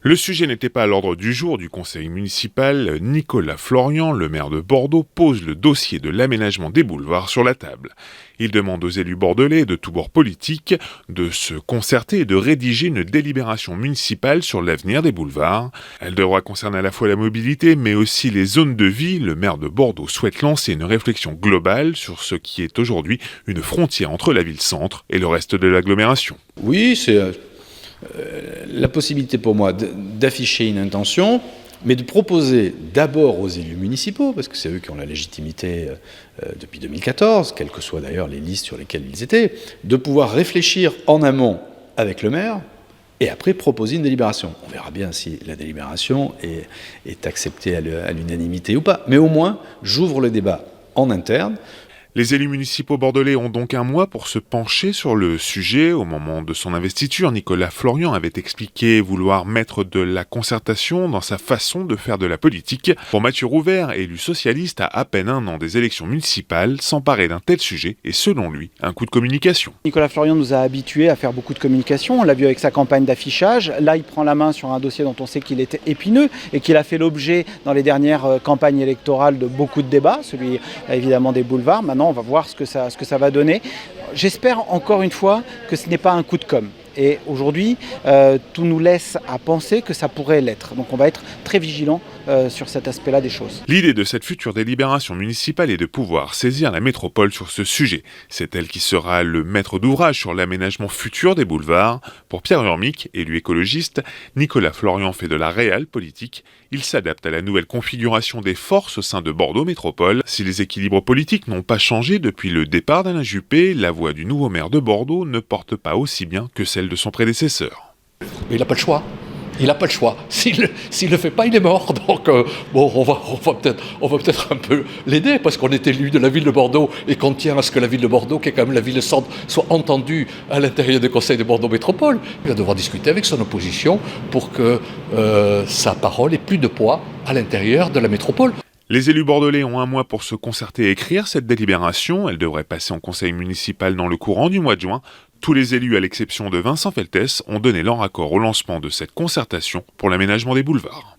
Le sujet n'était pas à l'ordre du jour du conseil municipal. Nicolas Florian, le maire de Bordeaux, pose le dossier de l'aménagement des boulevards sur la table. Il demande aux élus bordelais de tous bords politiques de se concerter et de rédiger une délibération municipale sur l'avenir des boulevards. Elle devra concerner à la fois la mobilité mais aussi les zones de vie. Le maire de Bordeaux souhaite lancer une réflexion globale sur ce qui est aujourd'hui une frontière entre la ville-centre et le reste de l'agglomération. Oui, c'est la possibilité pour moi d'afficher une intention, mais de proposer d'abord aux élus municipaux, parce que c'est eux qui ont la légitimité depuis 2014, quelles que soient d'ailleurs les listes sur lesquelles ils étaient, de pouvoir réfléchir en amont avec le maire, et après proposer une délibération. On verra bien si la délibération est acceptée à l'unanimité ou pas, mais au moins j'ouvre le débat en interne. Les élus municipaux bordelais ont donc un mois pour se pencher sur le sujet. Au moment de son investiture, Nicolas Florian avait expliqué vouloir mettre de la concertation dans sa façon de faire de la politique. Pour Mathieu Rouvert, élu socialiste à peine un an des élections municipales, s'emparer d'un tel sujet est selon lui un coup de communication. Nicolas Florian nous a habitués à faire beaucoup de communication, on l'a vu avec sa campagne d'affichage. Là, il prend la main sur un dossier dont on sait qu'il était épineux et qu'il a fait l'objet dans les dernières campagnes électorales de beaucoup de débats, celui évidemment des boulevards. Maintenant, on va voir ce que ça va donner. J'espère encore une fois que ce n'est pas un coup de com'. Et aujourd'hui, tout nous laisse à penser que ça pourrait l'être. Donc on va être très vigilant sur cet aspect-là des choses. L'idée de cette future délibération municipale est de pouvoir saisir la métropole sur ce sujet. C'est elle qui sera le maître d'ouvrage sur l'aménagement futur des boulevards. Pour Pierre Urmic, élu écologiste, Nicolas Florian fait de la réelle politique. Il s'adapte à la nouvelle configuration des forces au sein de Bordeaux Métropole. Si les équilibres politiques n'ont pas changé depuis le départ d'Alain Juppé, la voix du nouveau maire de Bordeaux ne porte pas aussi bien que celle de son prédécesseur. Mais il n'a pas le choix. Il n'a pas le choix. S'il le fait pas, il est mort. Donc, on va peut-être un peu l'aider, parce qu'on est élu de la ville de Bordeaux et qu'on tient à ce que la ville de Bordeaux, qui est quand même la ville-centre, soit entendue à l'intérieur du conseil de Bordeaux Métropole. Il va devoir discuter avec son opposition pour que sa parole ait plus de poids à l'intérieur de la métropole. Les élus bordelais ont un mois pour se concerter et écrire cette délibération. Elle devrait passer en conseil municipal dans le courant du mois de juin. Tous les élus, à l'exception de Vincent Feltès, ont donné leur accord au lancement de cette concertation pour l'aménagement des boulevards.